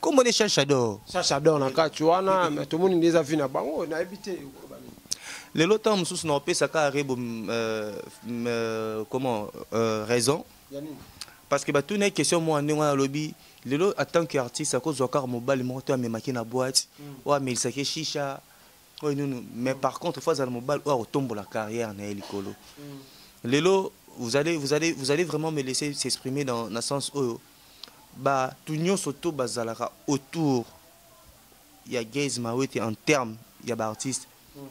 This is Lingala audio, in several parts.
Comment on est Chachador? Chachador, on a Kachuana, mais tout le monde est vu na bango, on a habité. Les lots de sous n'ont pas ça comment raison. Parce que tout n'est question moi on a lobby. Les lots en tant qu'artiste à cause de car mobile monter mais maquiner la boîte. Ouais mais ça qui chicha. Ouais non mais par contre fois dans le mobile on tombe la carrière na écolo. Les lots vous allez vraiment me laisser s'exprimer dans le sens où bah tout nyon soto bazalara autour il y a Gaze Mawete en termes il y a artiste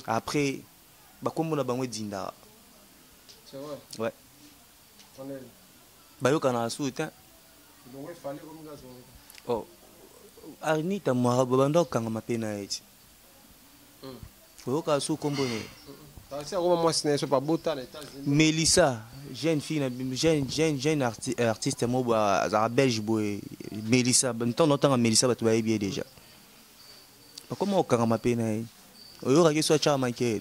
après bah comme on a bango dinda c'est vrai ouais bah yo kana soutien bon il fallait comme gaz oh Arnita moi bando kanga mapena eti faut ka sou kombone Mélissa, jeune fille, jeune artiste, moi, belge, Mélissa, temps Mélissa, tu vas bien déjà. Comment on m'a peine? On y a soit charmanqué.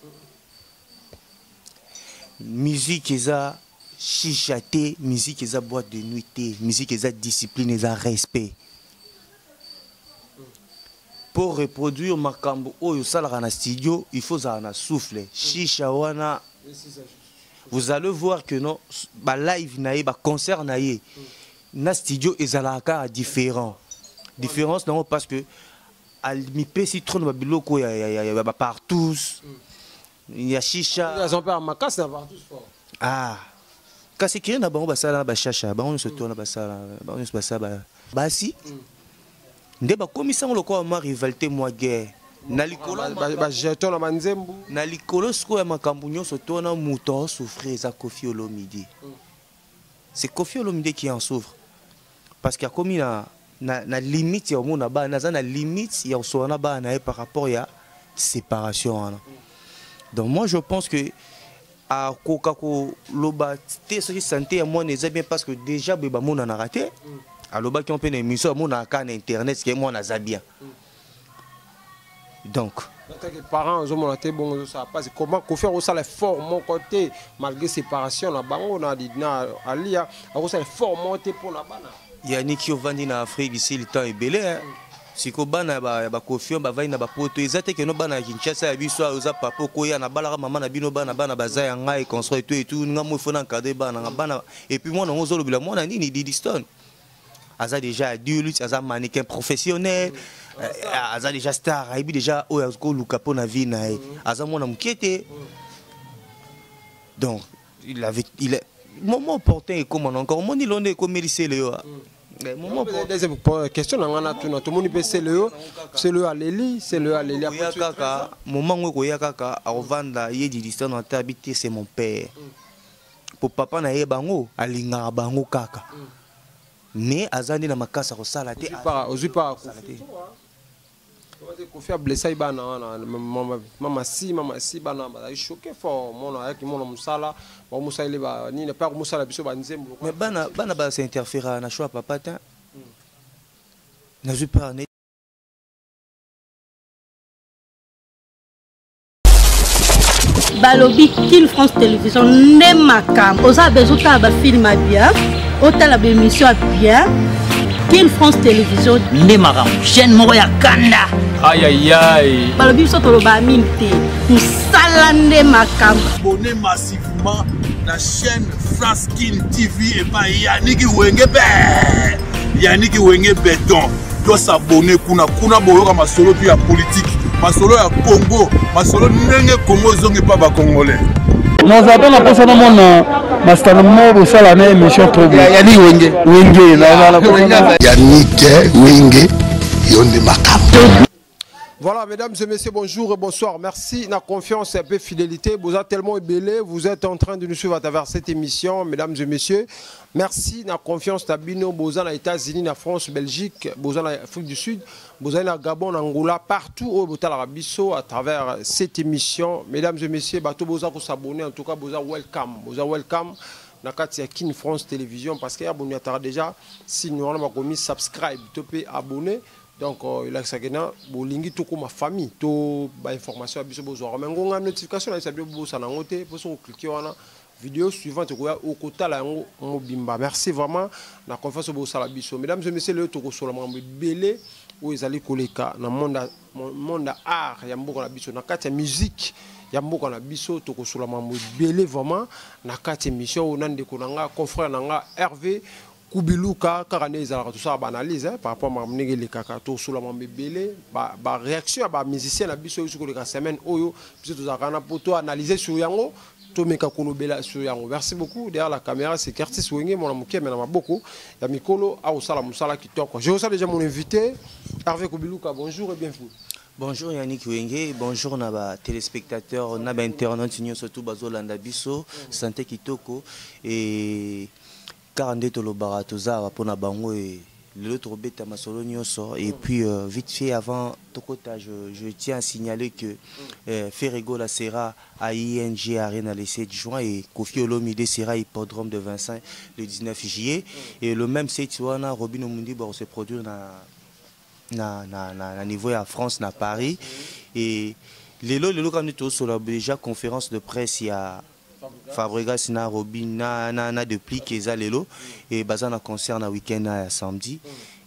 Musique, ça, chichaté, musique, ça, boîte de nuit, musique, ça, discipline, ça, respect. Pour reproduire ma cambo au salara na studio, il faut un souffle. Chicha wana. Vous allez voir que non, ba live naïe, ba concert naïe, na studio ezalaka différent. Différence non parce que al mi pesi trop na biloko ya partout. Il y a chicha. Ils ont pas ma casse na partout fort. Ah. Kasi kiri na bango basala ba chacha, bango se tourne basala, bango se basala ba si. Ndeba komisa ngoloko ma rivalité moi guerre. Na likolo ba jeton na banzembu. Na likolo sko ya makambu nyonso tona muto souffrir za Koffi Olomide. C'est Koffi Olomide qui en souffre. Parce qu'il y a comme na limite ya mona ba na limite ya sona ba na par rapport à séparation. Donc moi je pense que à Kokako loba té ce qui santé à moi n'est bien parce que déjà beba mona na raté. Alors qui ont fait une émission mon internet ce qui est moi na zabia. Donc les parents ont monté bon ça passe comment qu'on faire ça les fort mon côté malgré séparation na bango na alia à ça les fort monter pour la bana. Yannick qui vandi na Afrique ici le temps est belé si ko bana ba confiant ba vai na ba poto ezate que no bana Kinshasa ya biso oza papa ko ya na bala maman na bino bana baza ya ngai construire tout et tout nga mo fona encadrer bana et puis moi na ngozolo bila moi na nini Didiston. Aza déjà adulte, aza mannequin professionnel, aza déjà star, aibi déjà oyasko lukapo na vie na aza mona mukete. Donc il est moment opportun et comment encore moni londe ko Mélissa Léo. Moment deuxième question ngana tuna to moni pese Léo, c'est le Aléli, c'est le Aléli après kaka moment ngo ya kaka a revendre yedi distance en habité c'est mon père. Pour papa na yebango alinga bango kaka. Mais azandi na makasa ko sala te ozu pa ko faire blesser bana mama si bana ba choqué fort mon avec mon musala ba musala ba ni ne pas musala biso ba nzembo mais bana ba s'interférer na choix papa ta na je pas ne balobi King France Télévision ne makam oza bezuta ba film bien otala ba émission bien King France Télévision ne makam chaîne moko ya kanda aïe aïe aïe balobi so to ba minte musala ne makam abonnez massivement la chaîne France King TV et pas Yannick Wenge béton doit s'abonner kuna boyoka masolo puis ya politique masolo ya Congo masolo ndenge Congo zongi pa ba congolais nous avons la personne mon master mo sala na émission trop Yannick Wenge Yannick Wenge yonde makam. Voilà, mesdames et messieurs, bonjour et bonsoir. Merci, la confiance et la fidélité. Vous êtes tellement ébélés. Vous êtes en train de nous suivre à travers cette émission, mesdames et messieurs. Merci, la confiance, Tabino, Bozan, aux États-Unis, la France, Belgique, Bozan, l'Afrique du Sud, Bozan, la Gabon, Angola, partout au Bozan, l'Arabiso, à travers cette émission. Mesdames et messieurs, bateau Bozan pour s'abonner. En tout cas, Bozan, welcome. Bozan, welcome. Dans le King France Télévision, parce qu'il y a abonné à déjà. Si nous avons commis subscribe, tu peux abonner. Donc, il a ça que bolingi tout comme ma famille, tout ba information à biso bozo. Mais on a notification là, ça peut bozo na ngote, pour se cliquer on a vidéo suivante au kotala yango mobimba. Merci vraiment na confiance au sala biso. Mesdames et messieurs, le toko sur la mambe belé où ils allaient koleka na monde art ya mboka na biso na kati ya musique ya mboka na biso toko sur la mambe belé vraiment na kati émission on ande konanga confrère nanga Hervé Kubiluka karane ezalaka tout ça ba analyse par rapport à mnenge le kaka to sur la mambe belé ba réaction ba musicien na biso sur la semaine oyo biso tozaka na poto analyser sur yango. Merci beaucoup. Derrière la caméra, c'est Curtis Wenge, mon ami qui est beaucoup. Il y a Mikolo, Aosala Moussala qui toque. Je reçois déjà mon invité, Hervé Kubiluka. Bonjour et bienvenue. Bonjour Yannick Wenge, bonjour Naba téléspectateurs, Naba internet, surtout Bazolanda Bisso, Santé Kitoko et 42 Tolobara Tozara pour Nabango et l'autre bête à Masolo Nyoso. Et puis vite fait avant Tokota, je tiens à signaler que Ferrego sera à ING Arena le 7 juin et Kofi Olomide sera à Hippodrome de Vincennes le 19 juillet. Et le même 7 juin, Robin Omundi va se produire na niveau à France, na Paris. Et le quand nous sommes déjà conférence de presse, il y a Fabregas na Robin na depuis qu'ils lelo et bazana concert na week-end à samedi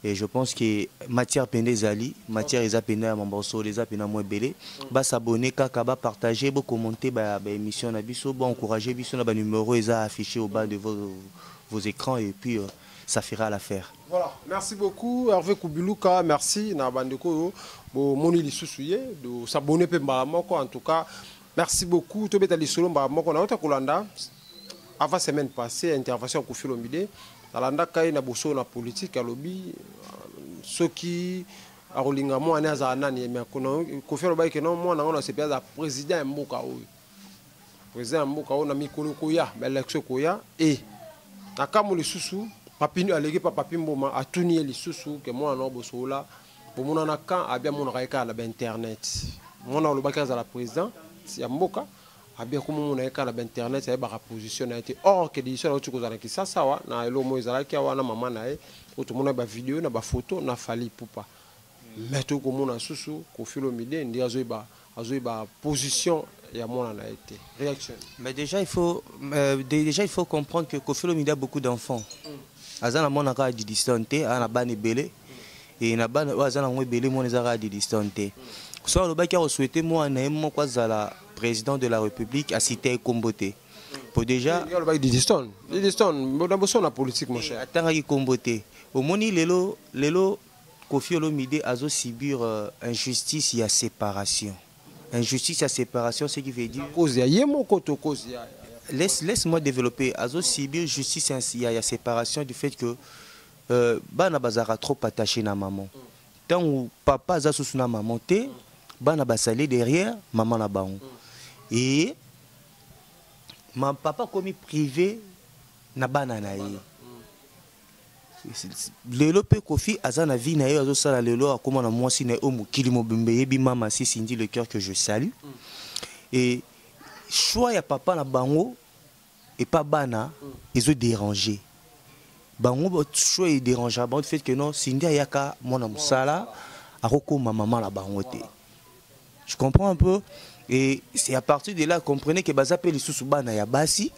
et je pense que matière pendezali matière eza pena mamboso les apena moins belé ba s'abonner kaka ba partager ba commenter ba émission na biso ba encourager biso na ba numéro eza affiché au bas de vos écrans et puis ça fera l'affaire. Voilà, merci beaucoup Hervé Kubiluka, merci na bandeko bo moni lisusuye de s'abonner pe moko en tout cas. Merci beaucoup. Tout le monde avant semaine passée, intervention au Kofi Olomide. Alanda kai na boso na politique à lobby. Ceux qui a rolinga mo ane za nani mais Kofi Olomide que non moi na c'est pas président mboka o. Président mboka o na mikolo koya, mais l'élection koya et na kamu le susu papinu alege pa papimbo ma atuni le susu que moi na boso la pour mon na kan a bien mon raika la internet. Moi na le baka za la président ya mboka abia comme mon eka na internet ya ba position a été or que d'édition na tuko za ki sasa wa na elo mo ezala ki wa na mama na e to mona ba vidéo na ba photo na fali pupa mais to comme na susu Kofi Olomide ndi azoiba position ya mona na été réaction. Mais déjà il faut comprendre que Kofi Olomide a beaucoup d'enfants. Azana mona ka di distante ana bani belé et na bana azana ngwe belé mona za di distante. Soit le bac a souhaité moi un quoi la président de la République à citer Komboté. Pour déjà le bac d'Idiston, la politique mon cher. Attends à Komboté. Au moni lelo Kofi Olomide a subir injustice et séparation. Injustice et séparation, ce qui veut dire cause ya yemo koto cause ya. Laisse-moi développer. A subir justice et séparation du fait que bana bazara trop attaché na maman. Tant où papa a sous na maman té bana basali derrière maman na bango et ma papa commis privé na bana na ye lelo pe Kofi azana vie na ye azo sala lelo akoma na mwasi na omu kilimo bembe yebi mama si sindi le cœur que je salue et choix ya papa na bango et pas bana ils ont dérangé bango choix est dérangeant le fait que non sindi ayaka mona musala aroko maman la bango té. Je comprends un peu et c'est à partir de là comprenez que baza pe les sous-bana ya basi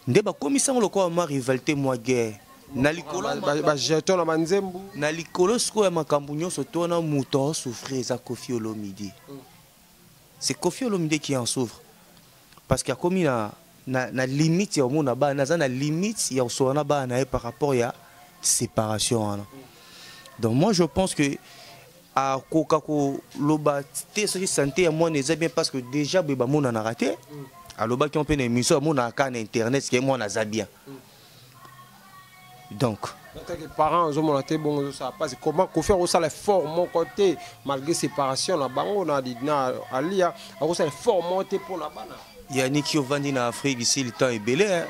ndeba komisa ngolo ko ma rivalité moi guerre na likolo ba jeton na manzembu na likolo sko ya makambu nyonso tona muto souffrir za Kofi Olomide. C'est Kofi Olomide qui en souffre parce qu'il y a comme na limite ya mona ba na limite ya sona ba na par rapport ya séparation. Donc moi je pense que à Kokako loba té ce qui santé à moi n'est bien parce que déjà beba mon a raté à loba qui on peut émission mon a can internet qui moi na bien donc les parents ont monté bon ça passe comment qu'on fait ça les forts mon côté malgré séparation na bango na alia à ça les forts monter pour la bana Yannick Yovandi na Afrique ici le temps est belé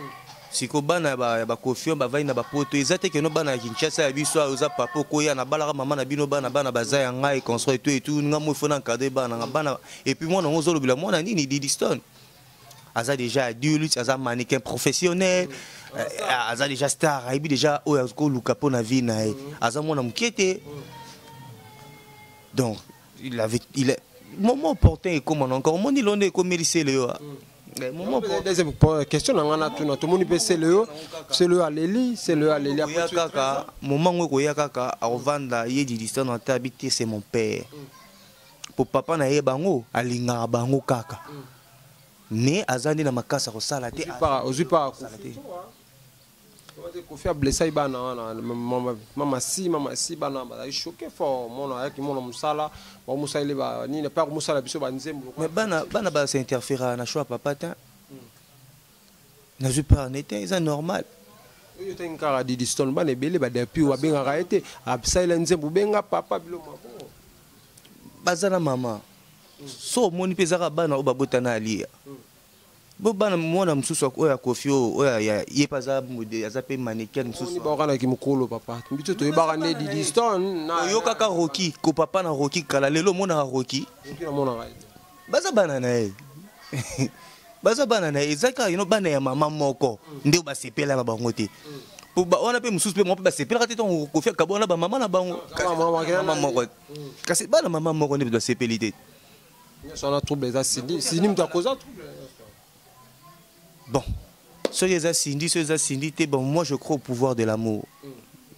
siko bana ba Kofi ba vai na ba poto ezate que no bana Kinshasa ya biso oza papa ko ya na balaka mama na bino bana baza ya ngai construit et tout nga mo fona encadrer bana bana et puis moi on zo lobila moi na nini Didiston aza déjà adulte aza mannequin professionnel aza déjà star aibi déjà o ko luka po na vie na aza mona mukete donc il est moment opportun et comment encore mon ilonde ko mériter le Deuxième question, tout le monde peut c'est le Aléli, c'est le Aléli. Moment où il y a kaka, à revendre, il y a des distances dans ta habité, c'est mon père. Pour papa na ye bango, alinga bango kaka. Mais azandi na makasa ko salate. Ozu pas. Kofi a blessé bana mama si bana ba choqué fort mon avec mon musala ba musala ile ba ni ne pas musala biso ba nzembo. Mais bana ba s'interférer na choix papa ta. Na je pas n'était c'est normal. Yo ten kara di diston bana belé ba depuis wa benga ka été absa ile nzembo benga papa bilo mabo. Bazana mama. So moni pezaka bana o babotana alia. Bo bana mwana msusu oya kofio oya ye paza mude azape mannequin msusu. Ni ba kana ki mukolo papa. Mbito to yeba ne di diston na yo kaka Rocky ko papa na Rocky kala lelo mona Rocky. Rocky na mona ka. Baza bana na ye. Baza bana na ye zaka ino bana ya mama moko ndio basepela na bango te. Pour on a pe msusu pe mo pe basepela ka te ton kofia ka bona ba mama na bango. Mama moko. Kasi bana mama moko ne basepelite. Ça a trouble ça Sindi mta causa trouble. Bon, soyez Sindi, bon, moi je crois au pouvoir de l'amour.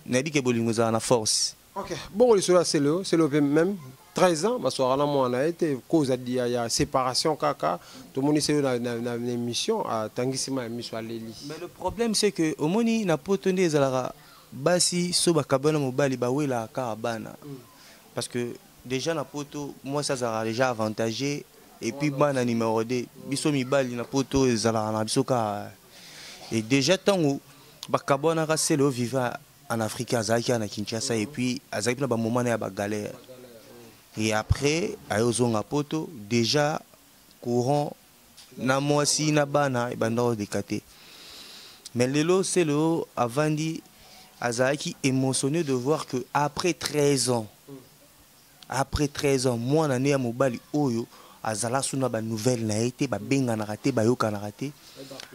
Nabi ke bolingo za na force. OK. Bon, c'est le même 13 ans, ma soeur là moi on a été cause il y a séparation kaka, tout le monde c'est dans émission à tangisima émission Aléli. Mais le problème c'est que au moni na potonde zalara basi so bakabana mobali ba wela karabana. Parce que déjà na poto moi ça a déjà avantagé. Et puis bana numéro 2 biso mibali na poto ezala na biso ka et déjà tant où bakabona ka c'est le vivant en Afrique azaki na Kinshasa et puis azaki na ba moment na ba galère et après ayozonga poto déjà courant na moisi na bana e banda décaté mais lelo c'est le avandi azaki émotionné de voir que après 13 ans moi na né mobali oyo azala suna ba nouvelle na été ba benga na raté ba yoka na raté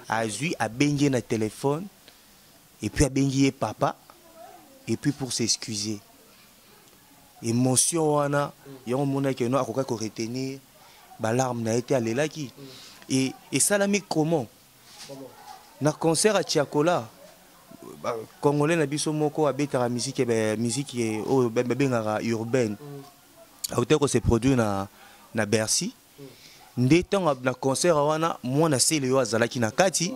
azui a bengi na téléphone et puis a bengi papa et puis pour s'excuser émotion wana yon mona ke no akoka ko retenir ba larme na été alelaki et ça la mis comment na concert à Tiakola congolais na biso moko abeta musique o benga urbaine a ko se produit na Bercy ndetonga na concert wana mwana sele yo azalaki na kati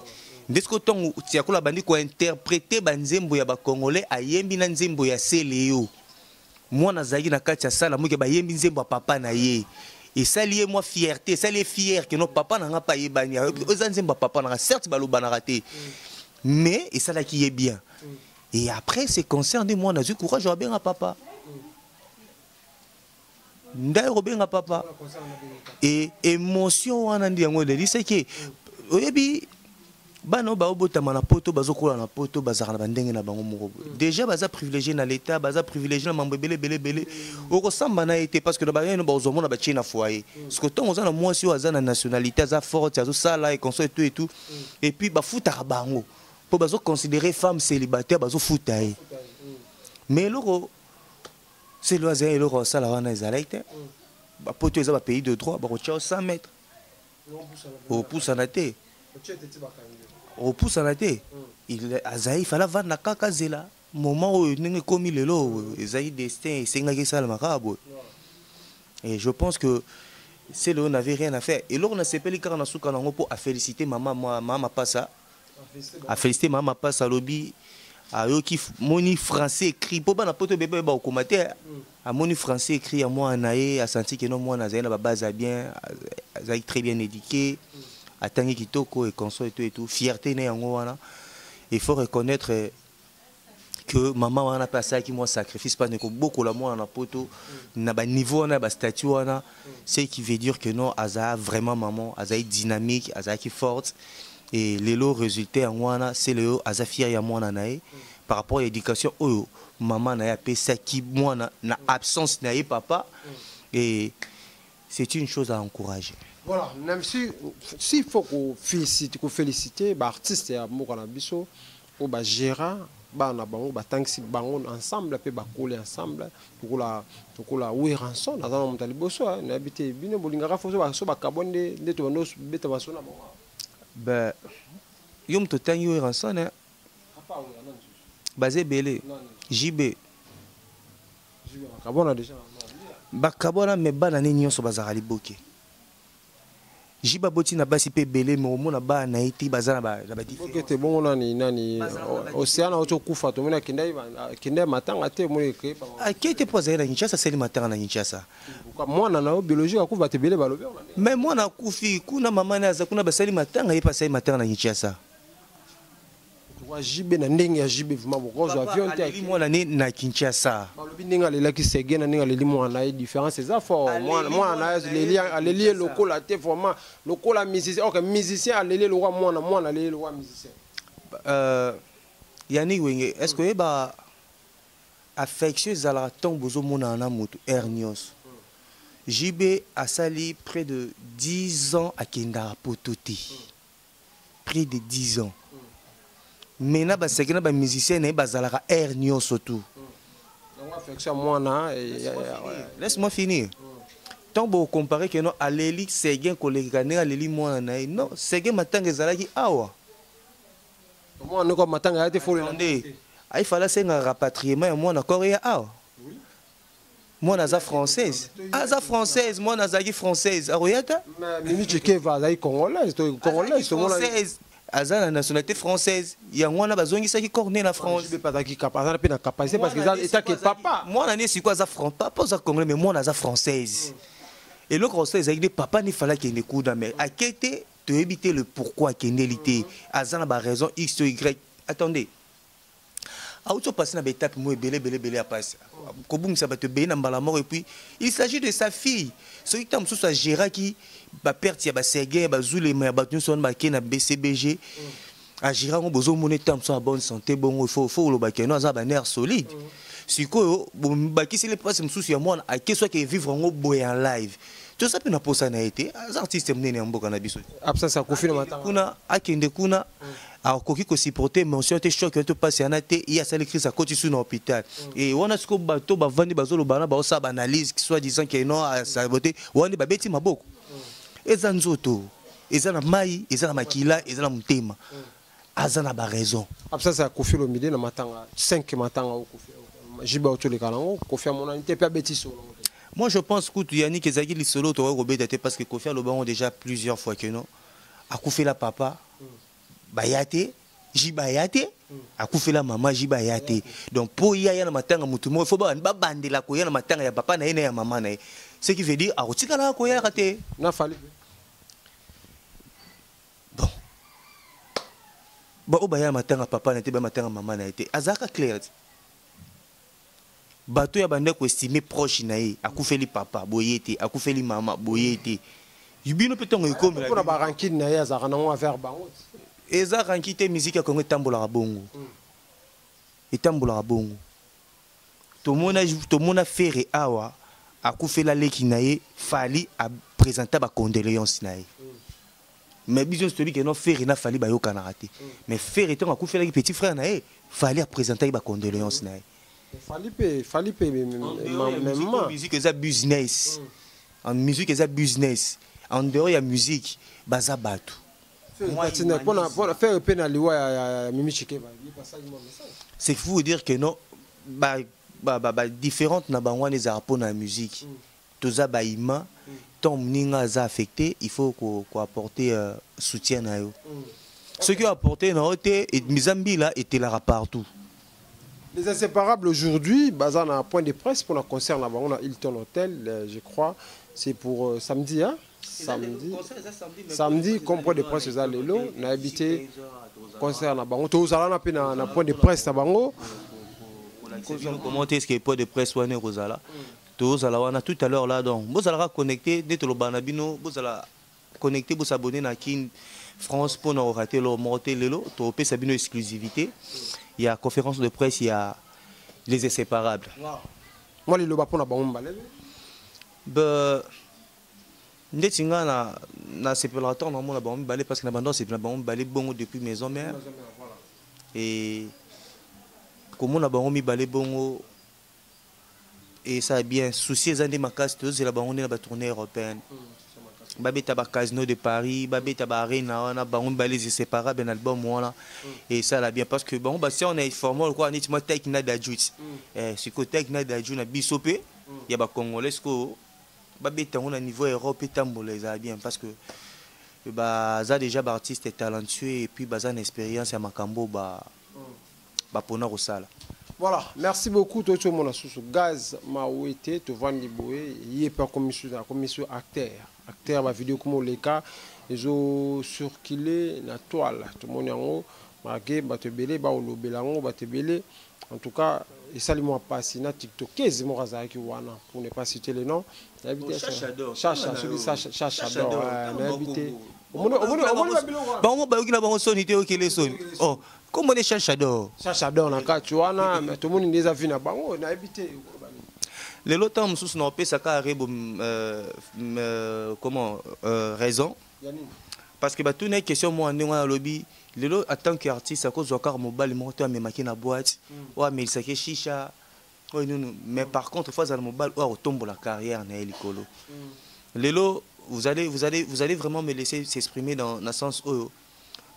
ndesko tongo Tiakola bandi ko interpréter banzembo ya ba congolais ayembi na nzembo ya sele yo mwana zaki na kati ya sala muke bayembi nzembo ya papa na ye et ça lié moi fierté ça lié fier que non papa na nga pa yebani oza nzembo ya papa na certes baloba na raté mais et ça là qui est bien et après ces concerts de moi na du courage à bien à papa ndai robenga papa et émotion wana ndi yango de c'est que oyebi bano ba obotama na poto bazokola na poto bazaka na bandenge na bango moko déjà baza privilégié na l'état baza privilégié na mambo belé oko samba na été parce que na ba no bazomona ba china foyer parce que tant oza na mwasi o aza na nationalité aza forte azo sala et console et tout et puis ba futa bango po bazo considérer femme célibataire bazo futa mais loko c'est loisir et le ça la wana ezalaite ba poto eza ba pays de droit ba rocha 100 mètres au pouce en até au pouce en até il azai fala va na kaka zela moment où ndenge komi lelo ezai destin senga ke sala makabo et je pense que c'est le n'avait rien à faire et lors na sepeli car na suka nango pour féliciter maman passa a féliciter maman passa lobby ayoki moni français écrit pour bana poto bébé ba commentaire a moni français écrit à moi naé a senti que non moi na zaina ba base bien a très bien éduqué a tangi kitoko et console et tout fierté né yango wana il faut reconnaître que maman wana passé qui moi sacrifice pas neko beaucoup la moi na poto na ba niveau na ba statut wana c'est qui veut dire que non aza vraiment maman aza dynamique aza qui forte. Et les lots résultats en wana c'est le azafia ya mwana nae par rapport à l'éducation oh maman na ya ça qui moi na absence na papa et c'est une chose à encourager. Voilà, même si faut qu'on féliciter ba artiste ya moko na biso ou ba gérant ba na bango ba tanksi bango ensemble pe ba coller ensemble tokola oui rançon na za mutali boso na habité bino bolingaka foso ba so ba kabonde ndeto no beta baso na bango. Ben, yom to tangi yo ranson hein. Basé belé. JB. Kabona déjà. Ba kabona me bana ne nyonso bazali boke. Jiba boti na basi pe belé mais omona ba na iti bazana ba différent. Ok te bon nani océan auto kufa to mona kindai matanga te mo ke pa. A qui était posé na Kinshasa c'est le matin na Kinshasa. Mwana na biologie akufa te belé balobi. Mais mwana kufi kuna mama na za kuna basali matanga yepa sai matanga na Kinshasa. JB na ndenge ya JB vraiment bokozo avion te ali mwana ne na Kinshasa. Balobi ndenge alela ki sege na ndenge aleli mwana na différence c'est ça fort mwana na aleli lokola te vraiment lokola musicien OK musicien aleli lo mwana aleli lo musicien. Yani wenge est-ce que ba affection zala ton bozo mona na moto hernios. JB a sali près de 10 ans à Kenda Pototi. Près de 10 ans. Maintenant, les musiciens ne sont pas hernios surtout. Laisse-moi finir. Tant que vous comparez que non, à l'élite, c'est bien qu'on les gagne à l'élite, moi, non, c'est bien maintenant que ça qui awa. Moi, nous comme maintenant, il fallait c'est un rapatriement, moi, encore il y a awa. Moi, naza française. Aza française, moi, naza française. Aroyata? Mais tu vas aller congolaise, française. Aza la nationalité française. Il y a un bazongi qui corné la France. Je ne peux pas capacité parce que ça que papa. Moi on est quoi ça français papa ça congolais mais moi naza française. Et le français avec des papa ne fallait qu'il ne coude mais à quête te éviter le pourquoi qu'il n'élité. Aza na ba raison X ou Y. Attendez. A auto passer na étape moi belé à passer. Kobung ça va te bénir dans la mort et puis il s'agit de sa fille. Celui qui sous sa Gérard qui ba perte ya ba Sergueï ba Zoulé ma ba son ba na BCBG. A Gérard on besoin mon état en bonne santé bon il faut le baquer non ça ba nerf solide. Siko ba qui c'est les passes sous ya moi à que soit que vivre en boy en live. Tout ça peut na posa na été les artistes menés en boka na biso. Absence à confiner matin. Kuna akende kuna alors koki ko supporter mention te choc to passer en até il y a ça l'écrit ça côté sous l'hôpital et on a ce ko bato ba vandi bazolo bana ba ça analyse qui soit disant que non ça voter on ba beti maboko eza nzoto eza na mai eza na makila eza na mutema azana ba raison absence à confiner au midi na matanga 5 matanga au confiner jiba auto le kalango confiner mon anité pas beti solo. Moi je pense que Yannick Ezagi li solo to robeta parce que Kofi Alobango déjà plusieurs fois que non a couffé la papa bayate jibayate a couffé la maman jibayate donc pour y a na matanga mutumo il faut ba bandela ko ya na matanga ya papa na ene ya maman na ce qui veut dire a otika na ko ya raté na fali bon ba obaya matanga papa na te ba matanga maman na été azaka clair bato ya bande ko estimer proche na ye akufeli papa boyete akufeli mama boyete yubino petongo ikomi la pour ba rankine na ye azaka na on faire bango eza rankite musique ya Congo tambola bongo etambola bongo to mona faire awa akufela leki na ye fali a présenter ba condoléances na ye mais biso celui que non faire na fali ba yoka na raté mais faire etant akufela ki petit frère na ye fali a présenter ba condoléances na ye Falipe en musique c'est business en musique c'est business en dehors il y a musique baza batu pour faire peine liwa Mimi Chike c'est fou dire que non ba différentes na bangwana les rapports na musique toza baima ton ninga za affecté il faut qu'on apporter soutien na yo ce qui a apporté na hote et Mizambi là était là partout. Les inséparables aujourd'hui, basant un point de presse pour le concert là-bas, on a Hilton Hotel, je crois, c'est pour samedi, hein? Samedi, comme point de presse, ils allaient là, on a habité concert là-bas. On a un point de presse là-bas. Comment est-ce qu'il y a point de presse ou Rosala? Tout à l'heure là, donc vous allez connecter, dès que le banabino, vous allez connecter, vous abonner à Kin France pour nous rater le monter le lot, tu peux sabino exclusivité. Il y a conférence de presse, il y a les inséparables. Moi, les loba pour la bombe. Netinga na séparateur na mon bombe balé parce que na bandon c'est na bombe balé bongo depuis maison mère. Et comme on a bombe balé bongo et ça a bien souci les andés makas tous c'est la bombe na tournée européenne. babeta ba Casino de Paris, babeta ba Arena, on a ba on balise séparés ben album voilà. Et ça là bien parce que bon bah si on est informel quoi, on est moi technique d'adjout. C'est côté technique d'adjout na bisopé, il y a ba congolais ko babeta on a niveau Europe et tambolé ça bien parce que bah ça déjà ba artiste talentueux et puis bah ça une expérience à makambo ba pona ko sala. Voilà, merci beaucoup tout le monde sous gaz mawete to vandi boé y est pas commission acteur ma vidéo comme les cas ils ont circulé la toile tout le monde en marqué ba te belé ba olobelango ba te belé en tout cas et ça lui m'a passé na TikTok quasiment razaki wana pour ne pas citer les noms chacha celui chacha d'or habité on ba yoki na bango soni te okele soni oh comment les chacha d'or na kati wana mais tout le monde les a vu na bango na habité les lots mususu na opesa ka rebo comment raison parce que ba tout une question moi ndenge na lobby lelo en tant qu'artiste à cause de car mobile monter mais maki na boîte ouais mais ça que chicha ouais non mais par contre fois à mobile ouais tombe la carrière na elikolo lelo vous allez vraiment me laisser s'exprimer dans le sens où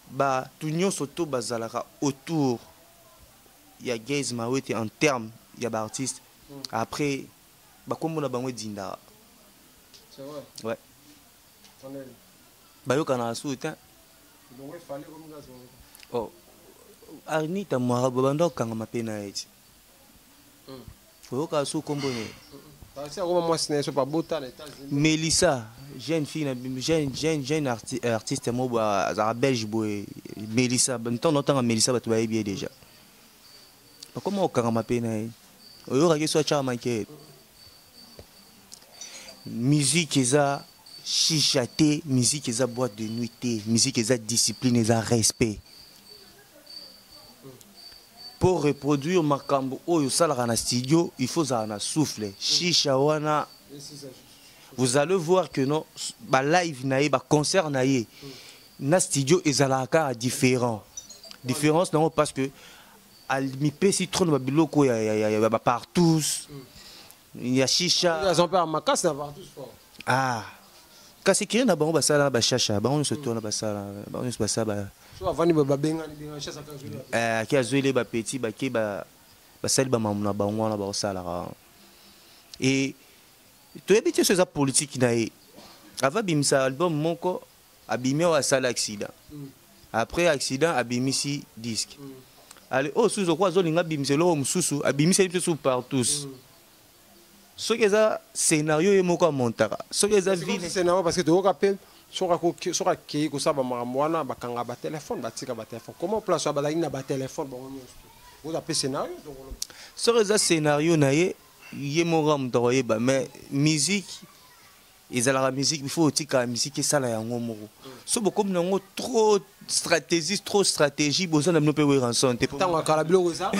bah tout nyon soto bazalaka autour il y a Gaze Mawete en termes il y a artiste après bah comme on a bango dinda c'est vrai ouais bah yo kana soutien oh Arnita Mwara babanda kanga mapena eti faut ka sou kombone Melissa jeune fille jeune artiste mo ba belge boy Melissa temps Melissa ba to ba bien déjà comment kanga mapena eti oyo ka so cha manke musique eza chichaté, musique et boîte de nuit, musique et discipline et respect. Pour reproduire makambo oyo salara na studio, il faut ça na souffle. Chicha wana. Vous allez voir que non, ba live naé, ba concert naé, na studio ezalaka différent. Différence non parce que al mi pesi trop na biloko ya partout. Il y a chicha. Ils ont pas makas na partout. Ah. Kasi kiri na bango basala ba chacha bango se tourna basala bango se passa ba so avani ba benga ni benga chacha ka zuli ki azwele ba petit ba ki ba basali ba mamuna bango na ba sala et to habite sur za politique na e ava bimisa album moko abimé wa sala accident après accident abimisi disque allez oh sous quoi zolinga bimselo mususu abimisa biso partout. Ce qui est un scénario et mon commentaire. Ce qui est un scénario parce que tu rappelles sur qui que ça va marmoana bakanga ba téléphone batika ba téléphone comment place ba ligne ba téléphone vous appelez scénario ce qui est un scénario naie yé mon ram doye ba mais musique ils la musique il faut tika musique ça la yango moko so beaucoup nango trop stratégie besoin de nous payer rançon te tant ka la bilo ça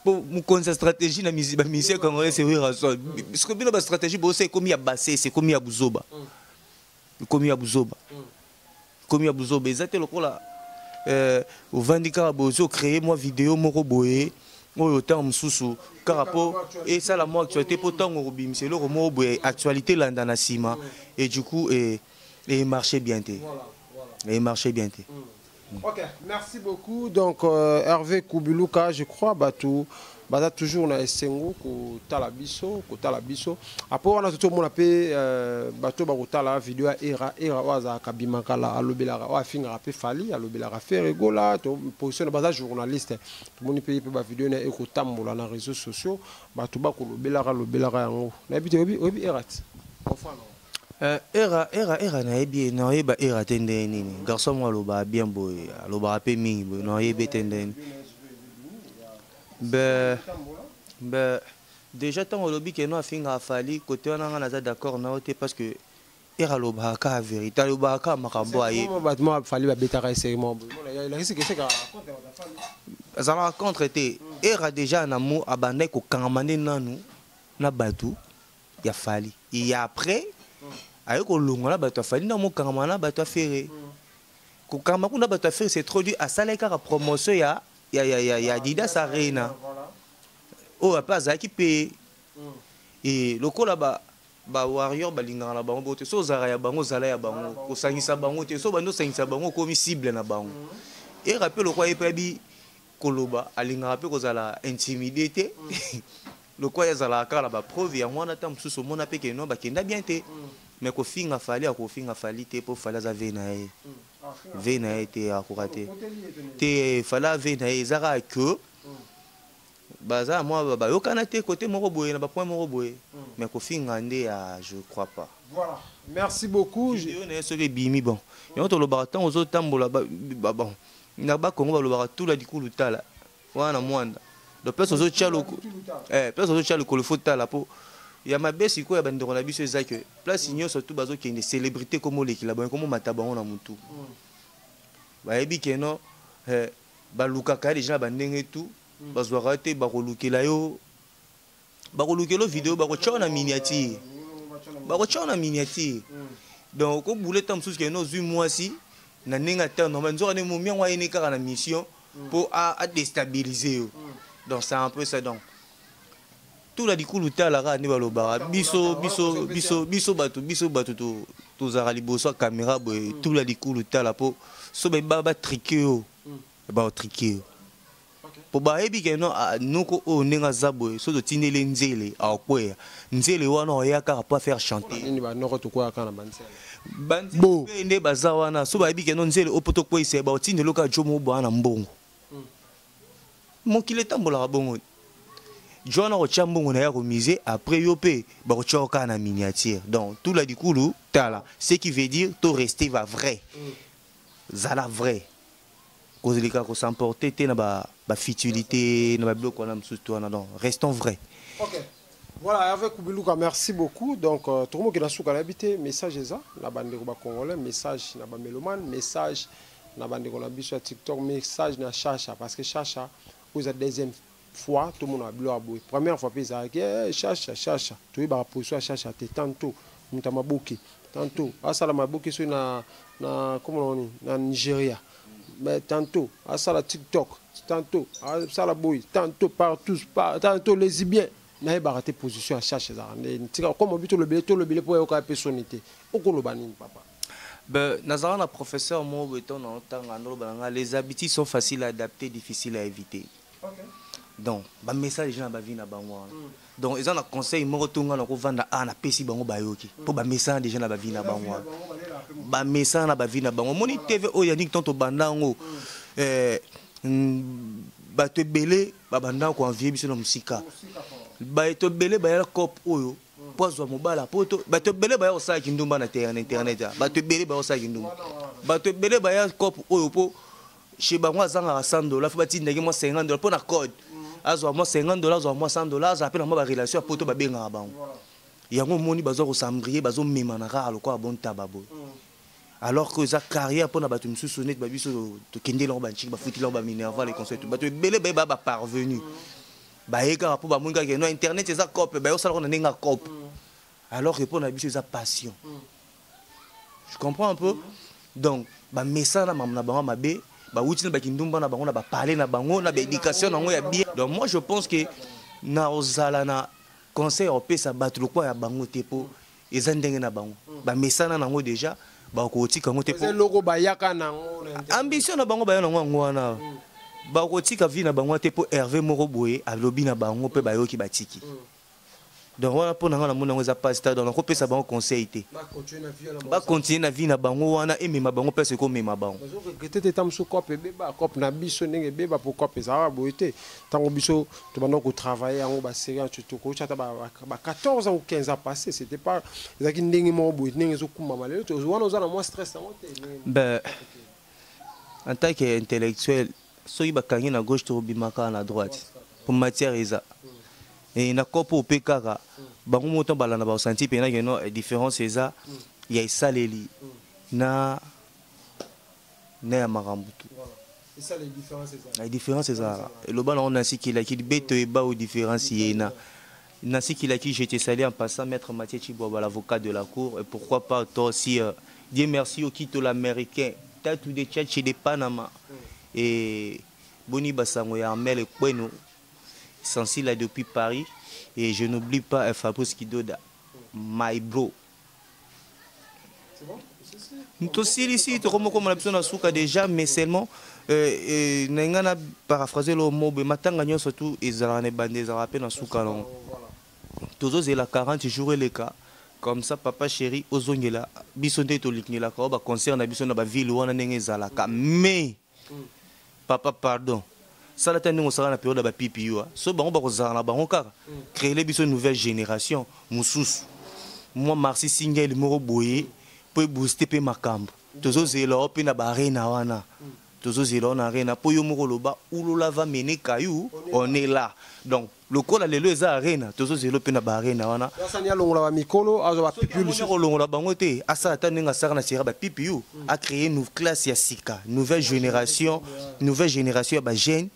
pour mon stratégie na musique ba musique congolais c'est oui rançon parce que bien ba stratégie bo c'est comme ya bassé c'est comme ya buzoba comme ya buzoba exactement lokola au vandika bozo créer moi vidéo moko boye au temps mususu carapo et ça la moi actualité pourtant au bim c'est le mot boye actualité là dans la cima et du coup et marché bien té et marché bien té. Ok, merci beaucoup. Donc Hervé Koubilouka, je crois, batou, bata toujours na Essengo ko talabiso. Après on a tout le monde appelé bateau baruta la vidéo era waza kabimakala alobela wa finga rappé fali alobela faire rigola to position basa journaliste. Tout le monde paye ba vidéo na ekotambola na réseaux sociaux, batou ba ko lobela yango. Na bité obi erat. Enfin non. Era na ebi na eba era tende nini garçon moi loba bien boy loba rapé mingi boy na ebe tende be déjà tant au lobby que no afinga fali côté on a d'accord na oté parce que era loba ka vérité loba ka makambo aye battement fali ba betara sérieusement il risque que c'est ka ça la contre été era déjà na mo abandé ko kangamane nanu na batu ya fali et après ayo ko longola bato fali na mo kangamana bato ferré ko kangama kuna bato ferré c'est trop dur à saleka ka promotion ya Adidas Arena oh pas ça qui paye et lokola ba ba warrior balingana na bango bote so zara ya bango zala ya bango ko sangisa bango te so bando sangisa bango ko mi cible na bango et rappel quoi epebi koloba alingana pe ko zala intimidité le quoi zala kala ba preuve ya mwana ta msusu mona pe ke no ba kenda bien te mais ko finga fali te pour fala za vena e vena te akurate te fala vena e zara que baza moi ba yokana te côté moko boye na ba point moko boye mais ko finga nde ya je crois pas. Voilà, merci beaucoup. Je ne sais que bimi bon et to lo baraton aux autres tambola bon na ba Congo ba lo baratou la dikulu tala wana mwanda donc place aux autres chalo place aux autres chalo ko le faut tala po ya mabesi ko ya bandeko na biso eza que place nyo surtout bazo ki des célébrités comme les qui là bon comme matabango na mutu ba ebi keno ba lukaka déjà ba ndenge tout bazwaka te bakolukela yo bakolukela video bakochona miniature donc ko boule tam sous que no zui mwasi na ninga ta no manzo ne mo miangwa ene kaka na mission pour à déstabiliser yo donc c'est un peu ça donc tout la dikulu ta la ra ne baloba biso batu to zara liboso caméra boy tout la dikulu ta la po so ba triquer yo ba triquer po ba ebi ke no noko o ninga zabo so do tinele nzele akwe nzele wana oyaka pas faire chanter ni ba noko to kwa kana bansele bo ende bazawana so ba ebi ke no nzele opoto kwa ise ba tinele ka jomo bwana mbongo mokile tambola bongo jona ko chambongo na ya ko miser après yo pe ba ko choka na miniature donc tout la dikulu tala ce qui veut dire to rester va vrai zala vrai cause les cas ko s'emporter te na ba futilité na ba bloc wana msutu na donc restons vrais. OK. Voilà, avec Kubiluka, merci beaucoup. Donc tout le monde qui a souka l'habité message ça la bande ko ba congolais message na ba mélomane message na bande ko na biso TikTok message na Chacha parce que Chacha vous êtes deuxième fois tout le monde a bleu à bout première fois puis ça Chacha tu vas position Chacha tantôt mutamabuki tantôt asala mabuki sur na comment on dit na Nigeria mais tantôt asala TikTok tantôt asala boy tantôt partout tantôt les bien na ba rater position Chacha ça comme on dit le billet pour yoka personnalité okoloba nini papa. Ben, Nazarana professeur mo beton en temps les habitudes sont faciles à adapter, difficiles à éviter. OK. Donc, ba message gens ba vie na bango. Donc, ils ont un conseil mo retunga na ko vanda na pesi bango bayoki. Pour ba message déjà na ba vie na bango. Ba message na ba vie na bango. Moni TV o yanik tonto bandango ba te belé ba bandango ko envier biso na musika. Ba to belé ba ya cop oyo. Pozo mobala poto ba to belé ba ya osala kindumba na internet ba to belé ba osala kindumba ba to belé ba ya cop oyo po chez bango azanga $100 faut bati ndenge mo $50 pour na code azwa mo $50 azwa mo $100 appelle mo ba relation poto ba benga bango yango moni bazo ko sambrier bazo mema na ra lokwa bon tababo alors que za carrière pour na batu msusu net ba biso to kende lo ba nchiki ba futi lo ba minerva les conseils ba to belé ba parvenu ba eka pour ba munga ke no internet eza cop ba yo sala ko na ninga cop alors que pour na biso eza passion. Je comprends un peu. Donc ba message na mamna bango mabe ba wuti ba kindumba na bango na ba parler na bango na ba éducation na ngo ya bien. Donc moi je pense que na ozala na conseil au pesa battre le quoi ya bango tepo eza ndenge na bango ba message na ngo déjà ba ko tika ngo tepo logo ba yaka na ngo ambition na bango ba yana ngo wana ba ko tika vi na bango tepo Hervé moko boye alobi na bango pe ba yoki batiki. Donc voilà pour na mona ngo za pasteur donc ko pesa bango conseil te ba continuer na vie na bango wana et mema bango pesa ko mema bango tete tamso cop beba cop na biso ndenge beba pour cop ça boité tango biso to bando ko travailler ngo ba série tu ko chata ba 14 ans ou 15 ans passé c'était pas ezaki ndenge mo boité ndenge zo kuma malelo to wana za na moi stress na moté. Ben en tant qu'intellectuel soki bakangi na gauche to bimaka na droite pour matière eza et na kopo pekaka bango moto balana ba senti pena que non différence eza ya isaleli na ya marambutu et ça les différences eza la différence eza le bana on a si qui la qui beto e ba ou différence yena na si qui la qui j'étais salé en passant maître Mathieu Chiboba l'avocat de la cour et pourquoi pas toi aussi Dieu merci au quito l'américain tatu de Tchad chez des Panama et Boni Basango ya Armel Kweno sensible depuis Paris et je n'oublie pas Fabrice Kidoda my bro. Nous aussi ici, comme on a besoin de déjà, mais seulement, n'engana paraphraser le mot, mais matanga surtout, ils ont des bandes, ils ont appelé dans souka. Tous la 40 jours les cas, comme ça, papa chéri, ozongela, bisonde to liknela, quand on concerne la bisonde, la ville où on a n'engé zalaka, mais, papa pardon. Ça la tête on sera la période de pipi so ba on ba kozala na bango kaka créer les biso nouvelle génération mususu moi Marcy Single moko boye pour booster pe makambo tozo zela ope na barena wana tozo zela na arena po yo moko loba ulola va mener caillou on est là donc le col a lelo eza arena tozo zela pe na barena wana ça nya longola ba mikolo azo ba pipi lu ko longola bango te asa atanenga sara na sira ba pipi a créer une classe ya sika nouvelle génération ya ba jeune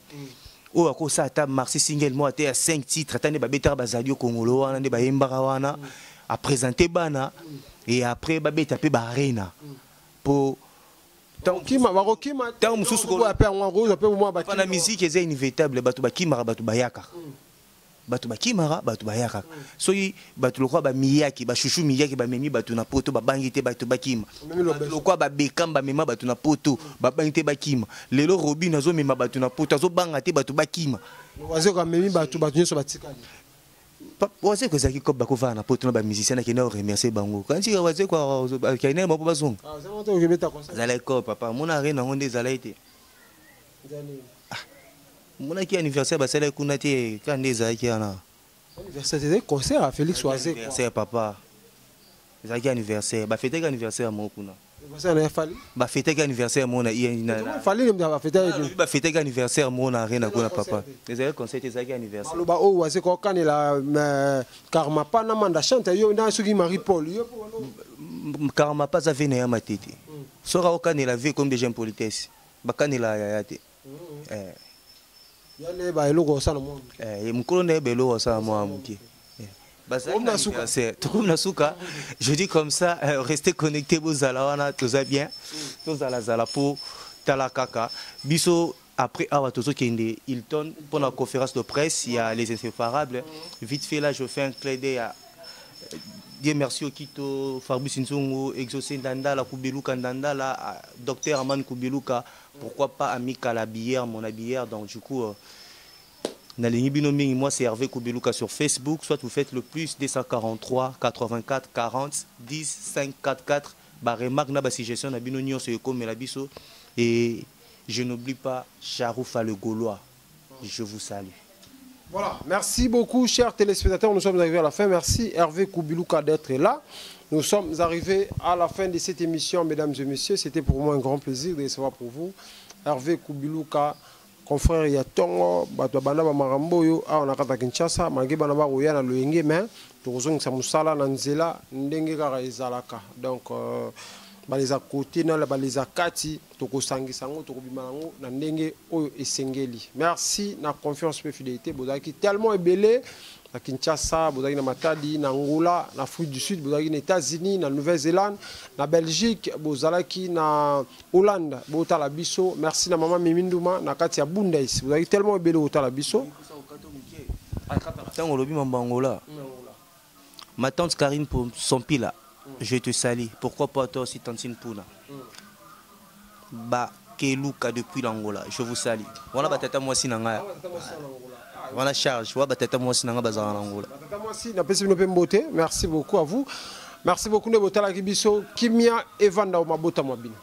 o ako sa ta Marcy Single mo ate à 5 titres atane ba betara bazali au Congolo wana ne ba yembara wana a présenter bana et après ba beta pe ba arena pour kima barokima tant mususu ko apé en rose apé moi ba na musique est inévitable batu ba kimara batu bayaka batu ba kimara batu bayaka soyi batu lokwa ba miyaki ba chouchou miyaki ba memi batu na poto ba bangite batu ba kima lokwa ba bekamba mema batu na poto ba bangite ba kima lelo Robin azo mema batu na poto azo bangate batu ba kima waze ka memi batu nyoso batikali waze ko zaki ko bako va na poto na ba musicien na kena remercier bango kanti waze ko kaina mo ba zonga ah ça va to gebeta concert zala ko papa mona rena ngonde zala ite mon qui anniversaire basala kuna te quand des aki ana anniversaire des concert à Félix Oazé c'est papa zaki anniversaire ba fête anniversaire mo kuna ça na fali ba fête anniversaire mo na na fali le ba fête ba fête anniversaire mo na rena kuna papa les concert zaki anniversaire lo ba o Oazé ko kanela karma pa na manda chante yo na suki Marie Paul yo karma pas avait na matete sora o kanela vie comme des gens politesse ba kanela ya te yale ba eloko sana mo mukolo na belo sana mo amuki je dis comme ça restez connectés vous allez tout ça bien tous à la zala pour talakaka biso après awa tozo kende Hilton pour la conférence de presse il y a les inséparables vite fait là je fais un clin d'œil à Dieu merci au Kito Fabrice Nzongo Exaucé Ndandala Kubeluka Ndandala docteur Aman Kubeluka pourquoi pas Amika la bière mon habillère donc du coup moi c'est Hervé Kubeluka sur Facebook soit vous faites le plus 243 84 40 10 544 bah remarque na ba suggestion na bino nyonso comme la biso et je n'oublie pas Charoufa le Gaulois je vous salue. Voilà, merci beaucoup chers téléspectateurs, nous sommes arrivés à la fin. Merci Hervé Kubeluka d'être là. Nous sommes arrivés à la fin de cette émission, mesdames et messieurs. C'était pour moi un grand plaisir de recevoir pour vous Hervé Kubeluka, confrère Yatongo, Batobana Maramboyo, on a kata Kinshasa, Magibana Baroya na Loyenge, mais Tozong Samusala, Nanzela, Ndenge Ezalaka. Donc, les à côté, les à Kati, Toko Sangi Sango, Toko Bimango, Nandenge, Oyo Esengeli. Merci, na confiance et fidélité. Bozaki tellement ébélé, na Kinshasa, Bozaki na Matadi, na Angola, na Afrique du Sud, Bozaki na États-Unis, na Nouvelle-Zélande, na Belgique, Bozalaki na Hollande, Botala Bisso. Merci na Maman Miminduma, na Katia Bundes. Bozaki tellement ébélé, Botala Bisso. Ma tante Karine pour son pila. Je te salue. Pourquoi pas toi aussi, Tantine Pouna? Ba Keluka depuis l'Angola. Je vous salue. Voilà, batata moi si nanga. Voilà charge. Voilà, batata moi si nanga bazar en Angola. Batata moi si na pesi bino beauté. Merci beaucoup à vous. Merci beaucoup de Botala Kibiso. Kimia Evanda Mabota Mabina.